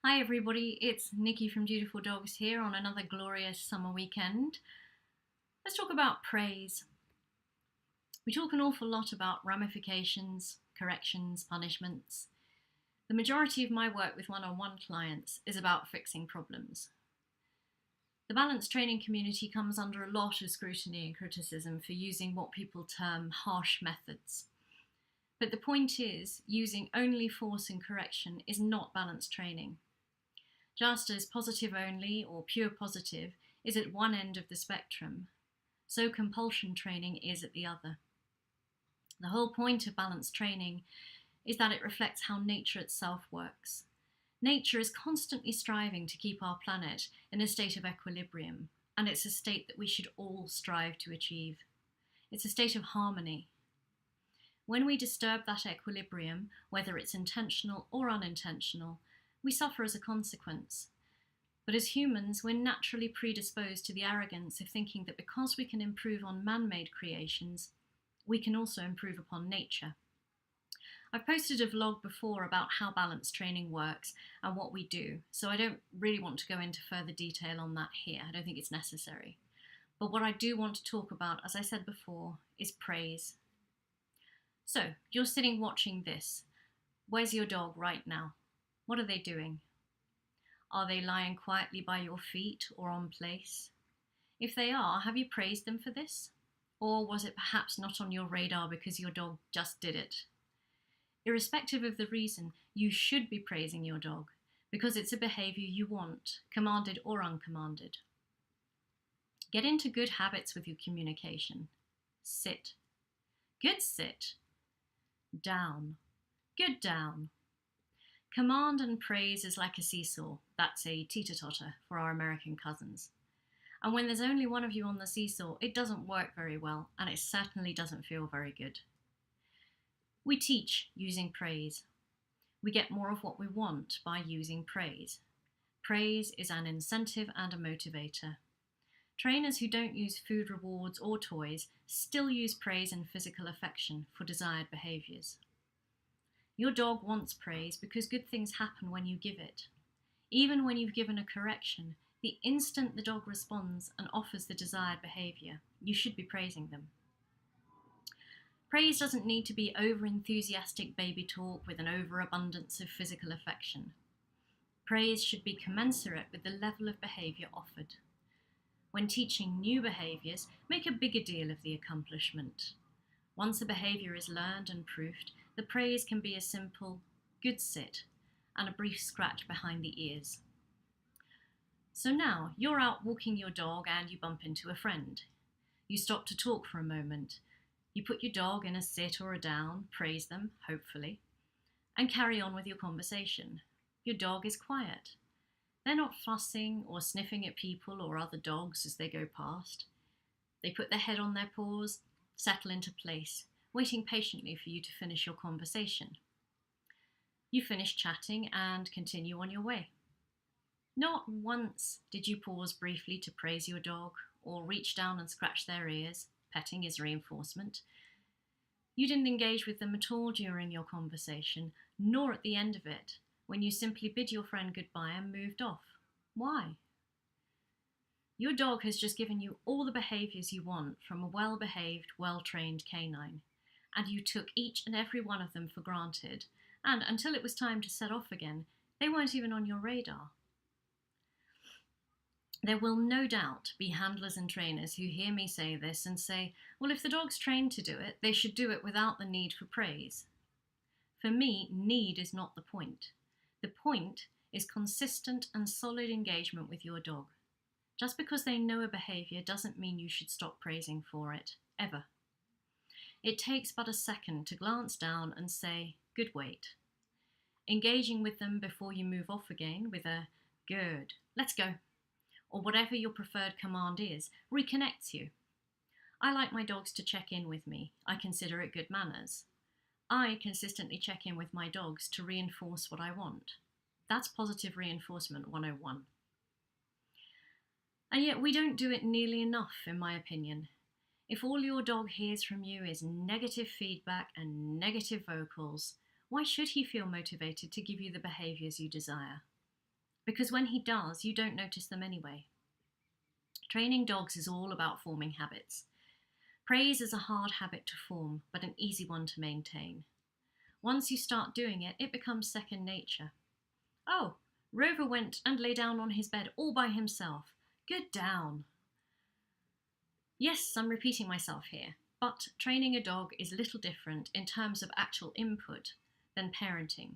Hi everybody, it's Nikki from Dutiful Dogs here on another glorious summer weekend. Let's talk about praise. We talk an awful lot about ramifications, corrections, punishments. The majority of my work with one-on-one clients is about fixing problems. The balance training community comes under a lot of scrutiny and criticism for using what people term harsh methods. But the point is, using only force and correction is not balance training. Just as positive only or pure positive is at one end of the spectrum, so compulsion training is at the other. The whole point of balance training is that it reflects how nature itself works. Nature is constantly striving to keep our planet in a state of equilibrium, and it's a state that we should all strive to achieve. It's a state of harmony. When we disturb that equilibrium, whether it's intentional or unintentional, we suffer as a consequence. But as humans, we're naturally predisposed to the arrogance of thinking that because we can improve on man-made creations, we can also improve upon nature. I've posted a vlog before about how balance training works and what we do, so I don't really want to go into further detail on that here. I don't think it's necessary. But what I do want to talk about, as I said before, is praise. So, you're sitting watching this. Where's your dog right now? What are they doing? Are they lying quietly by your feet or on place? If they are, have you praised them for this? Or was it perhaps not on your radar because your dog just did it? Irrespective of the reason, you should be praising your dog because it's a behaviour you want, commanded or uncommanded. Get into good habits with your communication. Sit. Good sit. Down. Good down. Command and praise is like a seesaw. That's a teeter-totter for our American cousins. And when there's only one of you on the seesaw, it doesn't work very well, and it certainly doesn't feel very good. We teach using praise. We get more of what we want by using praise. Praise is an incentive and a motivator. Trainers who don't use food rewards or toys still use praise and physical affection for desired behaviours. Your dog wants praise because good things happen when you give it. Even when you've given a correction, the instant the dog responds and offers the desired behaviour, you should be praising them. Praise doesn't need to be over-enthusiastic baby talk with an overabundance of physical affection. Praise should be commensurate with the level of behaviour offered. When teaching new behaviours, make a bigger deal of the accomplishment. Once a behaviour is learned and proofed, the praise can be a simple, good sit, and a brief scratch behind the ears. So now, you're out walking your dog and you bump into a friend. You stop to talk for a moment. You put your dog in a sit or a down, praise them, hopefully, and carry on with your conversation. Your dog is quiet. They're not fussing or sniffing at people or other dogs as they go past. They put their head on their paws, settle into place, waiting patiently for you to finish your conversation. You finish chatting and continue on your way. Not once did you pause briefly to praise your dog or reach down and scratch their ears. Petting is reinforcement. You didn't engage with them at all during your conversation, nor at the end of it, when you simply bid your friend goodbye and moved off. Why? Your dog has just given you all the behaviours you want from a well-behaved, well-trained canine, and you took each and every one of them for granted, and until it was time to set off again, they weren't even on your radar. There will no doubt be handlers and trainers who hear me say this and say, well, if the dog's trained to do it, they should do it without the need for praise. For me, need is not the point. The point is consistent and solid engagement with your dog. Just because they know a behaviour doesn't mean you should stop praising for it, ever. It takes but a second to glance down and say, good wait. Engaging with them before you move off again with a, good, let's go, or whatever your preferred command is, reconnects you. I like my dogs to check in with me. I consider it good manners. I consistently check in with my dogs to reinforce what I want. That's positive reinforcement 101. And yet we don't do it nearly enough, in my opinion. If all your dog hears from you is negative feedback and negative vocals, why should he feel motivated to give you the behaviours you desire? because when he does, you don't notice them anyway. Training dogs is all about forming habits. Praise is a hard habit to form, but an easy one to maintain. Once you start doing it, it becomes second nature. Oh, Rover went and lay down on his bed all by himself. Good down. Yes, I'm repeating myself here, but training a dog is a little different in terms of actual input than parenting.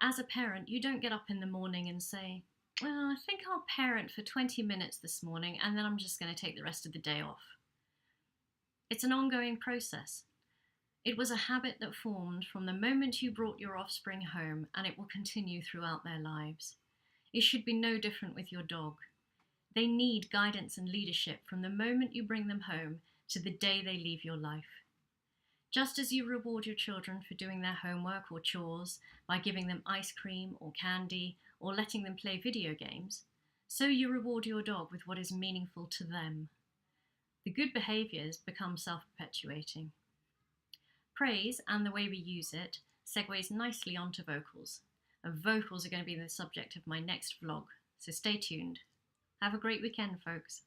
As a parent, you don't get up in the morning and say, well, I think I'll parent for 20 minutes this morning and then I'm just going to take the rest of the day off. It's an ongoing process. It was a habit that formed from the moment you brought your offspring home, and it will continue throughout their lives. It should be no different with your dog. They need guidance and leadership from the moment you bring them home to the day they leave your life. Just as you reward your children for doing their homework or chores by giving them ice cream or candy or letting them play video games, so you reward your dog with what is meaningful to them. The good behaviours become self-perpetuating. Praise, and the way we use it, segues nicely onto vocals. Vocals are going to be the subject of my next vlog, so stay tuned. Have a great weekend, folks.